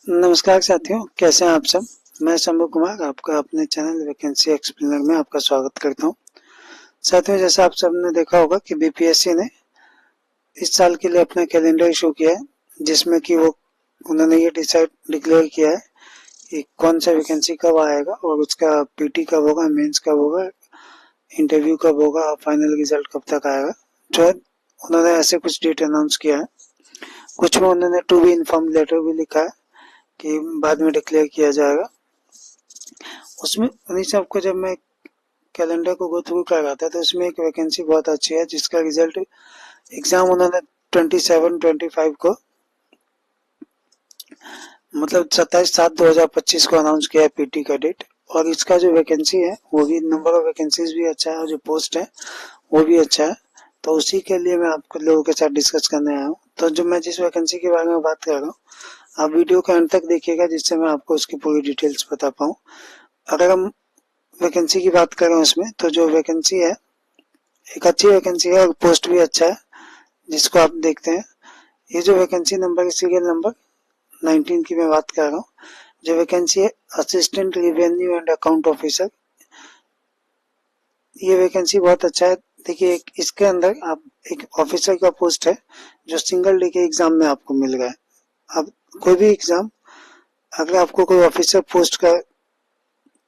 नमस्कार साथियों, कैसे हैं आप सब। मैं शंभू कुमार आपका अपने चैनल वैकेंसी एक्सप्लेनर में आपका स्वागत करता हूं। साथियों, जैसा आप सबने देखा होगा कि बीपीएससी ने इस साल के लिए अपना कैलेंडर इशू किया है, जिसमें कि उन्होंने ये डिक्लेयर किया है कि कौन सा वैकेंसी कब आएगा और उसका पीटी कब होगा, मेंस कब होगा, इंटरव्यू कब होगा और फाइनल रिजल्ट कब तक आएगा। जो उन्होंने ऐसे कुछ डेट अनाउंस किया है। कुछ में उन्होंने टू बी इन्फॉर्म लेटर भी लिखा है कि बाद में डिक्लेयर किया जाएगा। उसमें उन्हीं सबको जब मैं कैलेंडर को गो थ्रू कर रहा था तो उसमें एक वैकेंसी बहुत अच्छी है, जिसका रिजल्ट एग्जाम उन्होंने 27-25 को मतलब 27/7/2025 को अनाउंस किया है पीटी का डेट। और इसका जो वैकेंसी है वो भी, नंबर ऑफ वैकेंसीज भी अच्छा है और जो पोस्ट है वो भी अच्छा है। तो उसी के लिए मैं आपको लोगों के साथ डिस्कस करने आया हूँ। तो जो मैं जिस वैकेंसी के बारे में बात कर रहा हूँ, आप वीडियो के अंत तक देखिएगा, जिससे मैं आपको उसकी पूरी डिटेल्स बता पाऊँ। अगर हम वैकेंसी की बात करें उसमें, तो जो वैकेंसी है एक अच्छी वैकेंसी है और पोस्ट भी अच्छा है, जिसको आप देखते हैं। ये जो वैकेंसी नंबर, सीरियल नंबर 19 की मैं बात कर रहा हूँ। जो वैकेंसी है assistant revenue and account officer, ये वैकेंसी बहुत अच्छा है। देखिए, इसके अंदर आप एक ऑफिसर का पोस्ट है जो सिंगल डे के एग्जाम में आपको मिल रहा है। अब कोई भी एग्जाम, अगर आपको कोई ऑफिसर पोस्ट का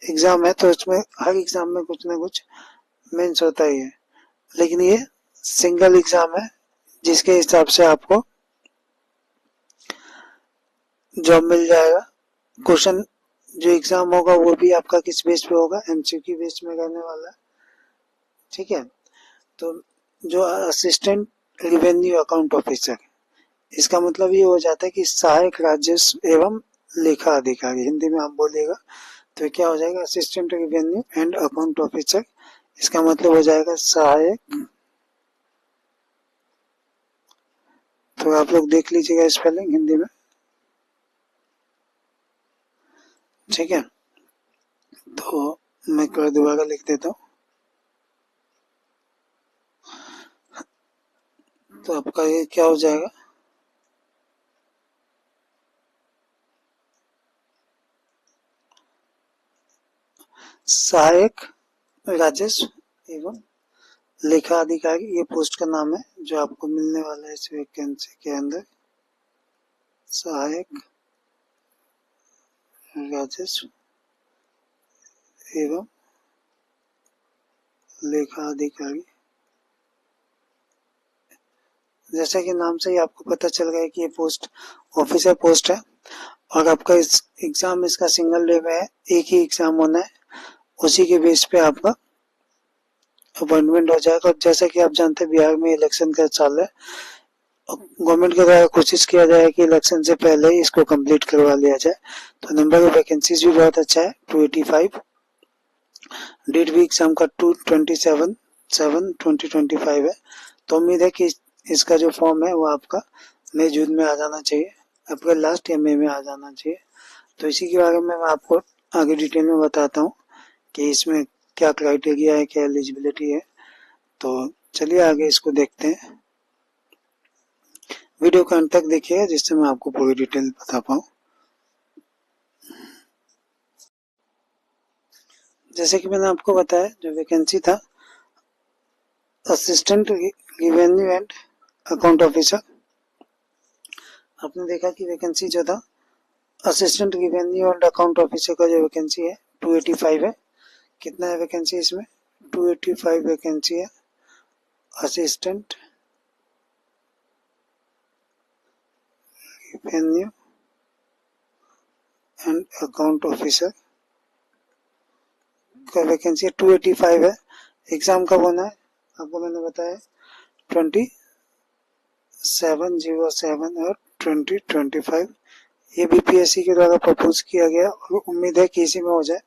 एग्जाम है तो उसमें हर एग्जाम में कुछ ना कुछ मेंस होता ही है, लेकिन ये सिंगल एग्जाम है, जिसके हिसाब से आपको जॉब मिल जाएगा। क्वेश्चन जो एग्जाम होगा वो भी आपका किस बेस पे होगा, एमसीक्यू बेस में रहने वाला है। ठीक है। तो जो असिस्टेंट रेवेन्यू अकाउंट ऑफिसर, इसका मतलब ये हो जाता है कि सहायक राजस्व एवं लेखा अधिकारी, हिंदी में आप बोलिएगा तो क्या हो जाएगा, assistant revenue and account officer. इसका मतलब हो जाएगा सहायक। तो आप लोग देख लीजिएगा स्पेलिंग हिंदी में। ठीक है, तो मैं एक बार दोबारा लिख देता हूँ। तो आपका ये क्या हो जाएगा, सहायक राजस्व एवं लेखा अधिकारी। ये पोस्ट का नाम है जो आपको मिलने वाला है इस वैकेंसी के अंदर। सहायक राजस्व एवं लेखा अधिकारी। जैसा कि नाम से ही आपको पता चल गया कि ये पोस्ट ऑफिसर पोस्ट है और आपका इस एग्जाम इसका सिंगल डे में है, एक ही एग्जाम होना है। उसी के बेस पे आपका अपॉइंटमेंट हो जाएगा। और जैसा कि आप जानते हैं, बिहार में इलेक्शन का साल है। गवर्नमेंट के द्वारा कोशिश किया जाए कि इलेक्शन से पहले ही इसको कंप्लीट करवा लिया जाए। तो नंबर ऑफ वैकेंसीज भी बहुत अच्छा है, 285। डेट भी एग्जाम का 27/7/2025 है। तो उम्मीद है कि इसका जो फॉर्म है वो आपका मई जून में आ जाना चाहिए, अप्रैल लास्ट या मई में आ जाना चाहिए। तो इसी के बारे में मैं आपको आगे डिटेल में बताता हूँ कि इसमें क्या क्राइटेरिया है, क्या एलिजिबिलिटी है। तो चलिए आगे इसको देखते हैं। वीडियो को अंत तक देखिएगा, जिससे मैं आपको पूरी डिटेल बता पाऊँ। जैसे कि मैंने आपको बताया, जो वैकेंसी था assistant revenue and account officer, आपने देखा कि वैकेंसी जो था assistant revenue and account officer का जो वैकेंसी है 285 है। कितना है वैकेंसी इसमें, 285 वैकेंसी है assistant revenue and account officer का वैकेंसी 285 है। एग्जाम कब होना है आपको मैंने बताया, 27/07 और 2025। ये बीपीएससी के द्वारा प्रपोज किया गया और उम्मीद है कि इसी में हो जाए।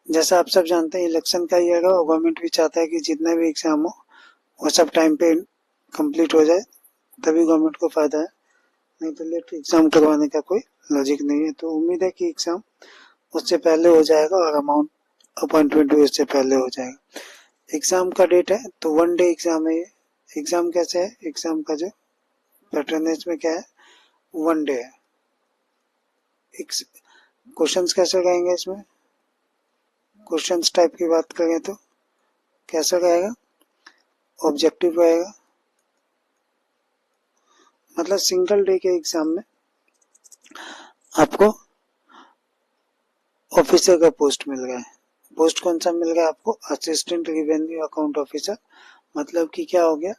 जैसा आप सब जानते हैं, इलेक्शन का ईयर है और गवर्नमेंट भी चाहता है कि जितना भी एग्जाम हो वो सब टाइम पे कंप्लीट हो जाए, तभी गवर्नमेंट को फायदा है। नहीं तो लेट एग्जाम करवाने का कोई लॉजिक नहीं है। तो उम्मीद है कि एग्जाम उससे पहले हो जाएगा और अमाउंट अपॉइंटमेंट भी उससे पहले हो जाएगा। एग्जाम का डेट है तो 1 डे एग्जाम है ये। एग्जाम कैसे है, एग्जाम का जो पैटर्न है इसमें क्या है, 1 डे है। क्वेश्चंस कैसे रहेंगे इसमें, क्वेश्चंस टाइप की बात करें तो कैसा रहेगा, ऑब्जेक्टिव रहेगा। मतलब सिंगल डे के एग्जाम में आपको ऑफिसर का पोस्ट मिल रहा है। पोस्ट कौन सा मिल रहा है आपको, असिस्टेंट रेवेन्यू अकाउंट ऑफिसर। मतलब कि क्या हो गया,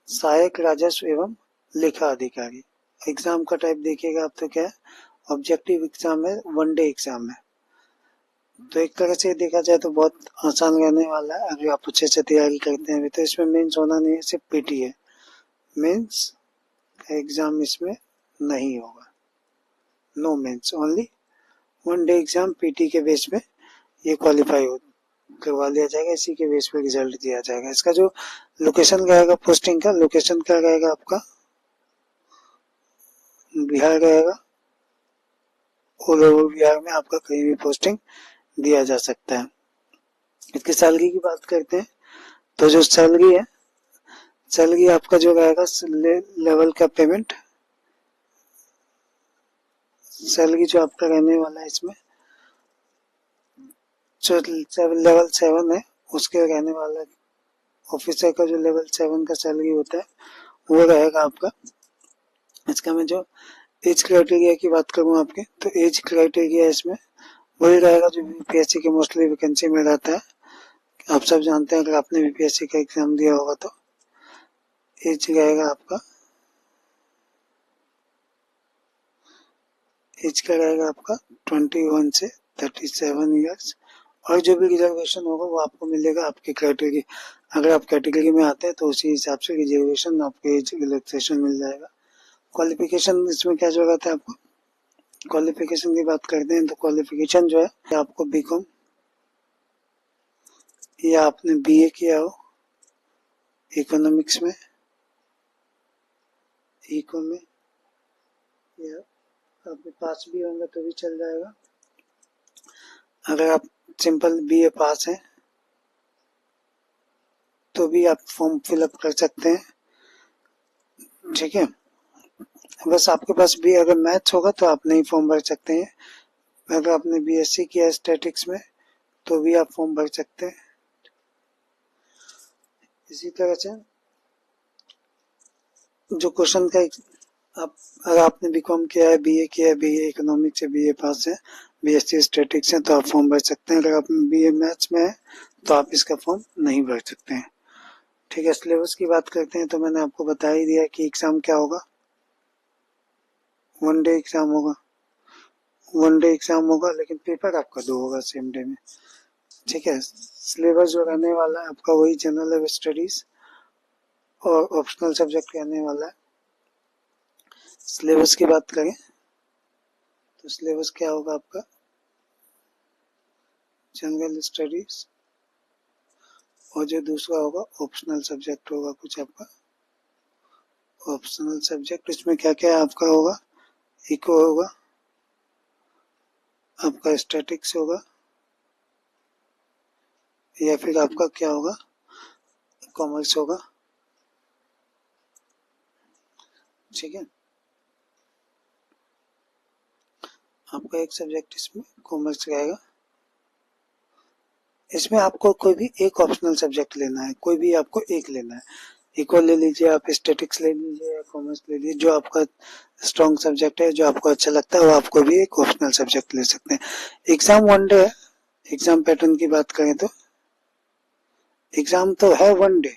सहायक राजस्व एवं लेखा अधिकारी। एग्जाम का टाइप देखिएगा आप तो क्या है, ऑब्जेक्टिव एग्जाम है, वन डे एग्जाम है। तो एक तरह से देखा जाए तो बहुत आसान रहने वाला है अगर आप अच्छे से तैयारी करते हैं। तो इसमें मेंस होना नहीं है, सिर्फ पीटी है, मेंस का एग्जाम इसमें नहीं होगा, no mains, only one day exam PT के बेस पे ये क्वालिफाई करवा लिया जाएगा, इसी के बेस पे रिजल्ट दिया जाएगा। इसका जो लोकेशन रहेगा पोस्टिंग का, लोकेशन क्या रहेगा आपका, बिहार रहेगा। ऑल ओवर बिहार में आपका कहीं भी पोस्टिंग दिया जा सकता है। इसकी सैलरी की बात करते हैं तो जो सैलरी है, सैलरी आपका जो रहेगा लेवल का पेमेंट, सैलरी जो आपका रहने वाला है इसमें जो लेवल 7 है उसके रहने वाला ऑफिसर का जो लेवल 7 का सैलरी होता है वो रहेगा आपका। इसका मैं जो एज क्राइटेरिया की बात करूँ आपके, तो एज क्राइटेरिया इसमें वही रहेगा जो बीपीएससी के मोस्टली वैकेंसी में रहता है। आप सब जानते हैं अगर आपने बीपीएससी का एग्जाम दिया होगा तो एज रहेगा आपका, एज का रहेगा आपका 21 से 37 ईयर्स। और जो भी रिजर्वेशन होगा वो आपको मिलेगा आपके कैटेगरी, अगर आप कैटेगरी में आते हैं तो उसी हिसाब से रिजर्वेशन आपको एज रिलैक्सेशन मिल जाएगा। क्वालिफिकेशन इसमें क्या जरूरत है आपको, क्वालिफिकेशन की बात करते हैं तो क्वालिफिकेशन जो है आपको बीकॉम या आपने बीए किया हो इकोनॉमिक्स में, इको में, या आप पास भी होंगे तो भी चल जाएगा। अगर आप सिंपल बीए पास हैं तो भी आप फॉर्म फिलअप कर सकते हैं, ठीक है। बस आपके पास भी अगर मैथ्स होगा तो आप नहीं फॉर्म भर सकते हैं। अगर आपने बीएससी किया स्टैटिक्स में तो भी आप फॉर्म भर सकते हैं। इसी तरह से जो क्वेश्चन का आप अगर आपने बीकॉम किया है, बीए किया है, बीए इकोनॉमिक्स से बीए पास है, बीएससी स्टैटिक्स है तो आप फॉर्म भर सकते हैं। अगर आप बीए मैथ्स में है तो आप इसका फॉर्म नहीं भर सकते हैं, ठीक है। सिलेबस की बात करते हैं तो मैंने आपको बता ही दिया कि एग्जाम क्या होगा, वन डे एग्जाम होगा, वन डे एग्जाम होगा लेकिन पेपर आपका 2 होगा सेम डे में, ठीक है। सिलेबस जो रहने वाला है आपका वही जनरल स्टडीज और ऑप्शनल सब्जेक्ट रहने वाला है। सिलेबस की बात करें तो सिलेबस क्या होगा आपका, जनरल स्टडीज और जो दूसरा होगा ऑप्शनल सब्जेक्ट होगा कुछ आपका, ऑप्शनल सब्जेक्ट इसमें क्या क्या आपका होगा, इको होगा, आपका स्टैटिक्स होगा, या फिर आपका क्या होगा, कॉमर्स होगा, ठीक है। आपका एक सब्जेक्ट इसमें कॉमर्स रहेगा। इसमें आपको कोई भी एक ऑप्शनल सब्जेक्ट लेना है, कोई भी आपको एक लेना है, इको ले लीजिए आप, स्टैटिक्स ले लीजिए या कॉमर्स ले लीजिए, जो आपका स्ट्रॉन्ग सब्जेक्ट है, जो आपको अच्छा लगता है वो आपको भी एक ऑप्शनल सब्जेक्ट ले सकते हैं। एग्जाम वन डे है, एग्जाम पैटर्न की बात करें तो एग्जाम तो है वन डे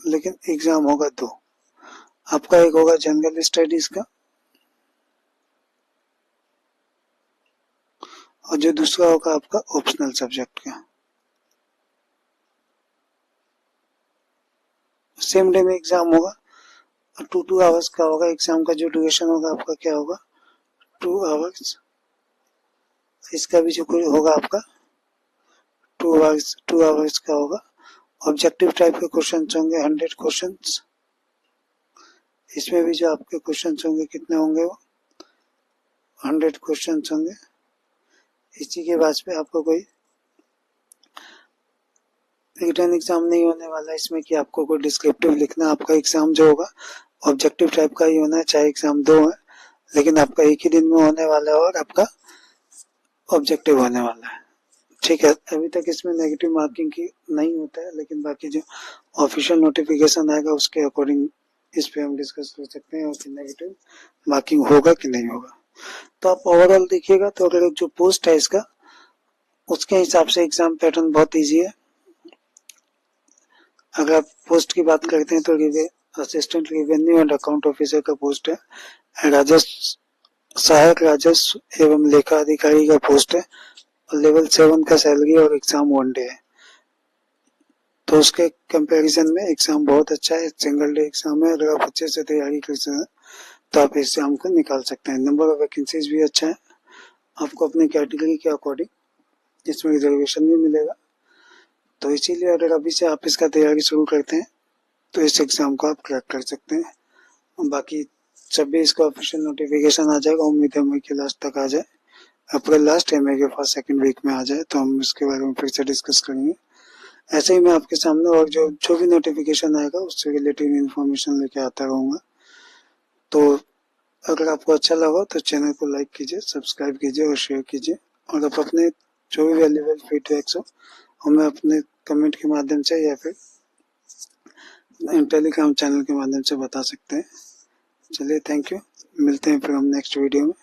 लेकिन एग्जाम होगा 2। आपका एक होगा जनरल स्टडीज का और जो दूसरा होगा आपका ऑप्शनल सब्जेक्ट का। सेम डे में एग्जाम होगा और 2 आवर्स का होगा। एग्जाम का जो ड्यूरेशन होगा आपका क्या होगा, 2 आवर्स। इसका भी जो कोई होगा आपका 2 आवर्स का होगा। ऑब्जेक्टिव टाइप के क्वेश्चन होंगे 100 क्वेश्चन। इसमें भी जो आपके क्वेश्चन होंगे कितने होंगे, वो 100 क्वेश्चन होंगे। इसी के बाद में आपको कोई रिटर्न एग्जाम नहीं होने वाला इसमें कि आपको कोई डिस्क्रिप्टिव लिखना। आपका एग्जाम जो होगा ऑब्जेक्टिव टाइप का ही होना है, चाहे एग्जाम 2 है लेकिन आपका एक ही दिन में होने वाला है और आपका ऑब्जेक्टिव होने वाला है। ठीक है, अभी तक इसमें नेगेटिव मार्किंग की नहीं होता है, लेकिन बाकी जो ऑफिशियल नोटिफिकेशन आएगा उसके अकॉर्डिंग इस पे हम डिस्कस कर सकते हैं और कि नेगेटिव मार्किंग होगा कि नहीं होगा। तो आप ओवरऑल देखिएगा तो अगर जो पोस्ट है इसका, उसके हिसाब से एग्जाम पैटर्न बहुत ईजी है। अगर आप पोस्ट की बात करते हैं तो assistant revenue and account officer का पोस्ट है। राजस्व सहायक राजस्व एवं लेखा अधिकारी का पोस्ट है। लेवल 7 का सैलरी और एग्जाम 1 डे है। तो उसके कंपैरिजन में एग्जाम बहुत अच्छा है, सिंगल डे एग्जाम है। अगर आप अच्छे से तैयारी कर सकते तो आप एग्जाम को निकाल सकते हैं। नंबर ऑफ वैकेंसीज भी अच्छा है, आपको अपनी कैटेगरी के अकॉर्डिंग इसमें रिजर्वेशन भी मिलेगा। तो इसीलिए अगर अभी से आप इसका तैयारी शुरू करते हैं तो इस एग्जाम को आप क्रैक कर सकते हैं। बाकी जब भी इसका ऑफिशियल नोटिफिकेशन आ जाएगा, उम्मीद है मई के लास्ट तक आ जाए, अप्रैल लास्ट या मई के फर्स्ट सेकंड वीक में आ जाए, तो हम इसके बारे में फिर से डिस्कस करेंगे। ऐसे ही मैं आपके सामने और जो भी नोटिफिकेशन आएगा उससे रिलेटेड इन्फॉर्मेशन लेके आता रहूँगा। तो अगर आपको अच्छा लगा तो चैनल को लाइक कीजिए, सब्सक्राइब कीजिए और शेयर कीजिए। और आप अपने जो भी वैल्यूएबल फीडबैक्स हो हमें अपने कमेंट के माध्यम से या फिर टेलीग्राम चैनल के माध्यम से बता सकते हैं। चलिए, थैंक यू। मिलते हैं फिर हम नेक्स्ट वीडियो में।